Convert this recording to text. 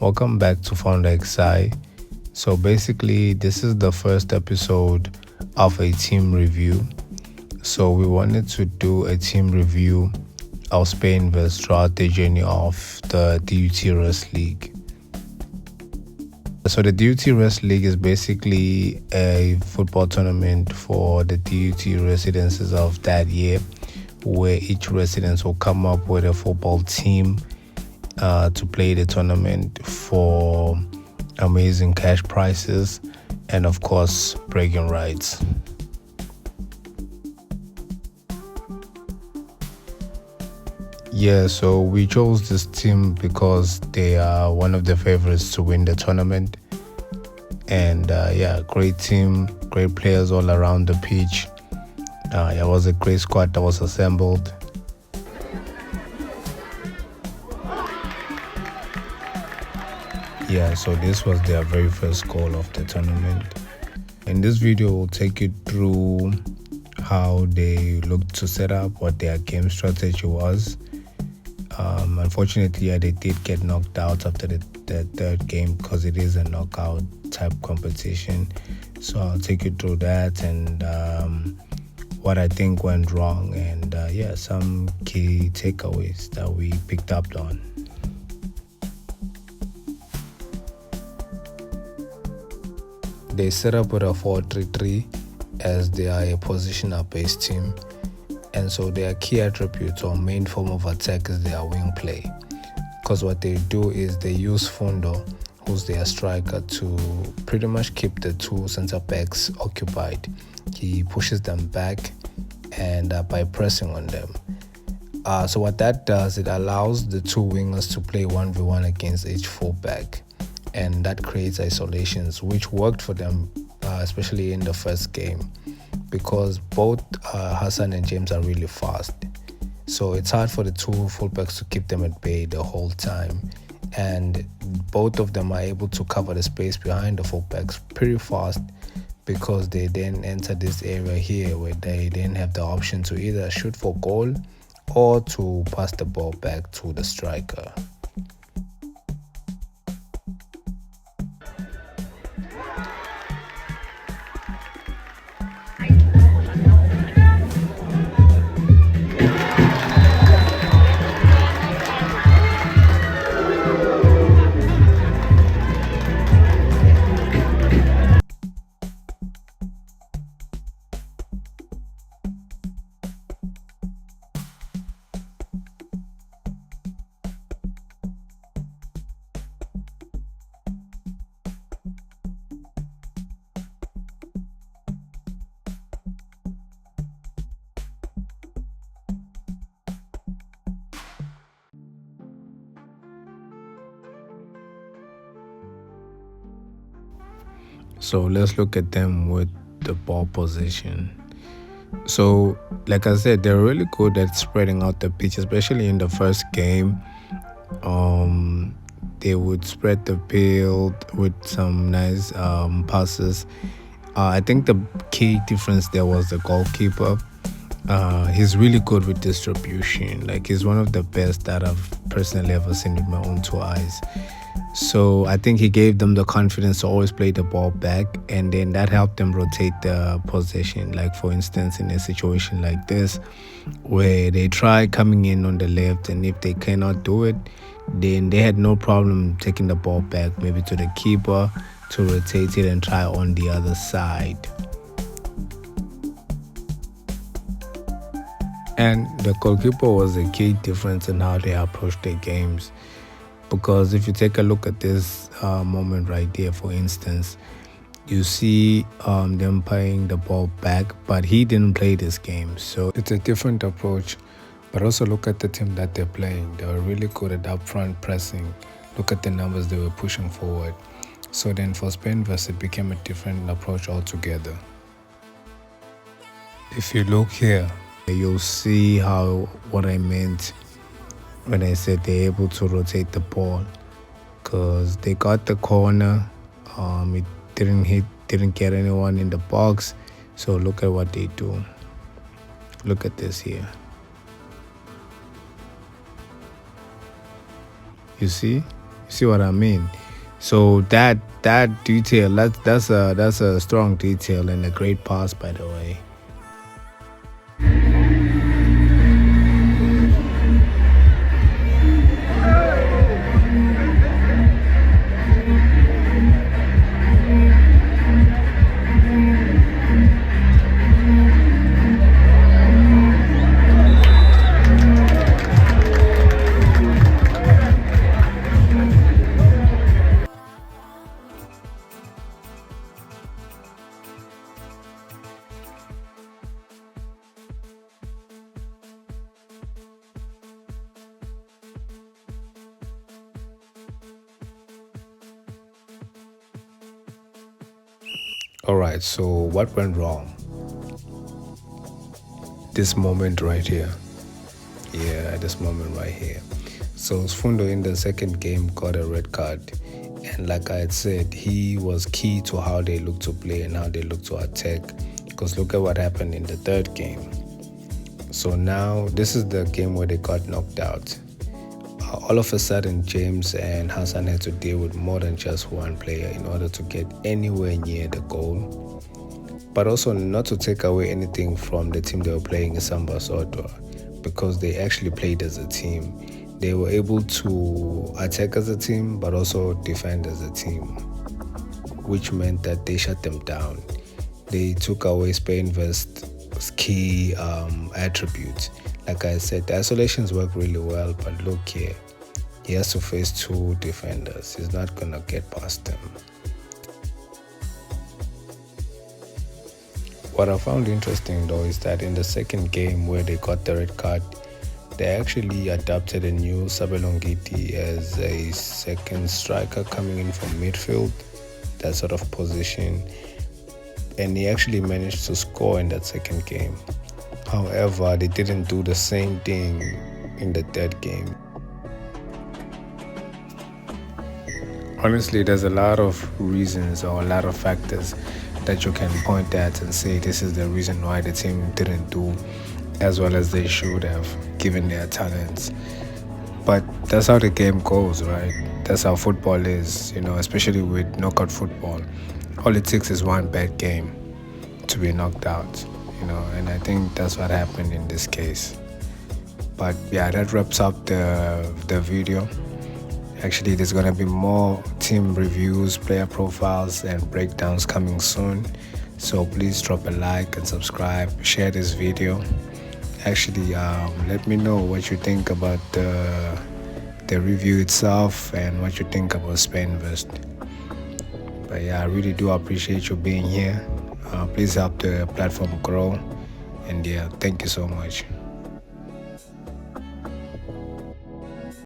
Welcome back to FounderXI. So basically, this is the first episode of a team review. So we wanted to do a team review of Spain versus throughout the journey of the DUT Rest League. So the DUT Rest League is basically a football tournament for the DUT residences of that year, where each residence will come up with a football team to play the tournament for amazing cash prizes and, of course, bragging rights. Yeah, so we chose this team because they are one of the favorites to win the tournament. And great team, great players all around the pitch. It was a great squad that was assembled. Yeah, so this was their very first goal of the tournament. In this video, we'll take you through how they looked to set up, what their game strategy was. Unfortunately, they did get knocked out after the third game because it is a knockout type competition. So I'll take you through that and what I think went wrong and some key takeaways that we picked up on. They set up with a 4-3-3 as they are a positional-based team. And so their key attributes or main form of attack is their wing play. Because what they do is they use Fundo, who's their striker, to pretty much keep the two center backs occupied. He pushes them back and by pressing on them. So what that does, it allows the two wingers to play 1v1 against each fullback. And that creates isolations, which worked for them, especially in the first game, because both Hassan and James are really fast. So it's hard for the two fullbacks to keep them at bay the whole time. And both of them are able to cover the space behind the fullbacks pretty fast because they then enter this area here where they then have the option to either shoot for goal or to pass the ball back to the striker. So let's look at them with the ball position. So, like I said, they're really good at spreading out the pitch, especially in the first game. They would spread the field with some nice passes. I think the key difference there was the goalkeeper. He's really good with distribution. Like, he's one of the best that I've personally ever seen with my own two eyes. So I think he gave them the confidence to always play the ball back, and then that helped them rotate the possession. Like, for instance, in a situation like this where they try coming in on the left, and if they cannot do it, then they had no problem taking the ball back, maybe to the keeper to rotate it and try on the other side. And the goalkeeper was a key difference in how they approach their games. Because if you take a look at this moment right there, for instance, you see them playing the ball back, but he didn't play this game. So it's a different approach. But also look at the team that they're playing. They were really good at upfront pressing. Look at the numbers they were pushing forward. So then for Spain versus, it became a different approach altogether. If you look here, you'll see what I meant when I said they're able to rotate the ball, because they got the corner. It didn't get anyone in the box. So look at what they do. Look at this here. You see, See what I mean? So that detail, that's a strong detail and a great pass, by the way. All right, so what went wrong? This moment right here. Yeah, this moment right here. So Fundo in the second game got a red card. And like I had said, he was key to how they look to play and how they look to attack. Because look at what happened in the third game. So now this is the game where they got knocked out. All of a sudden, James and Hassan had to deal with more than just one player in order to get anywhere near the goal. But also not to take away anything from the team they were playing in Samba Sodwa, because they actually played as a team. They were able to attack as a team, but also defend as a team, which meant that they shut them down. They took away Spainvest's key attributes. Like I said, the isolations work really well, but look here. He has to face two defenders. He's not going to get past them. What I found interesting though is that in the second game where they got the red card, they actually adopted a new Sabelongiti as a second striker coming in from midfield, that sort of position. And he actually managed to score in that second game. However, they didn't do the same thing in the third game. Honestly, there's a lot of reasons or a lot of factors that you can point at and say this is the reason why the team didn't do as well as they should have given their talents. But that's how the game goes, right? That's how football is, especially with knockout football. All it takes is one bad game to be knocked out, and I think that's what happened in this case. But yeah, that wraps up the video. Actually, there's going to be more team reviews, player profiles, and breakdowns coming soon. So please drop a like and subscribe, share this video. Actually, let me know what you think about the review itself and what you think about Spainvest. But yeah, I really do appreciate you being here. Please help the platform grow. And yeah, thank you so much.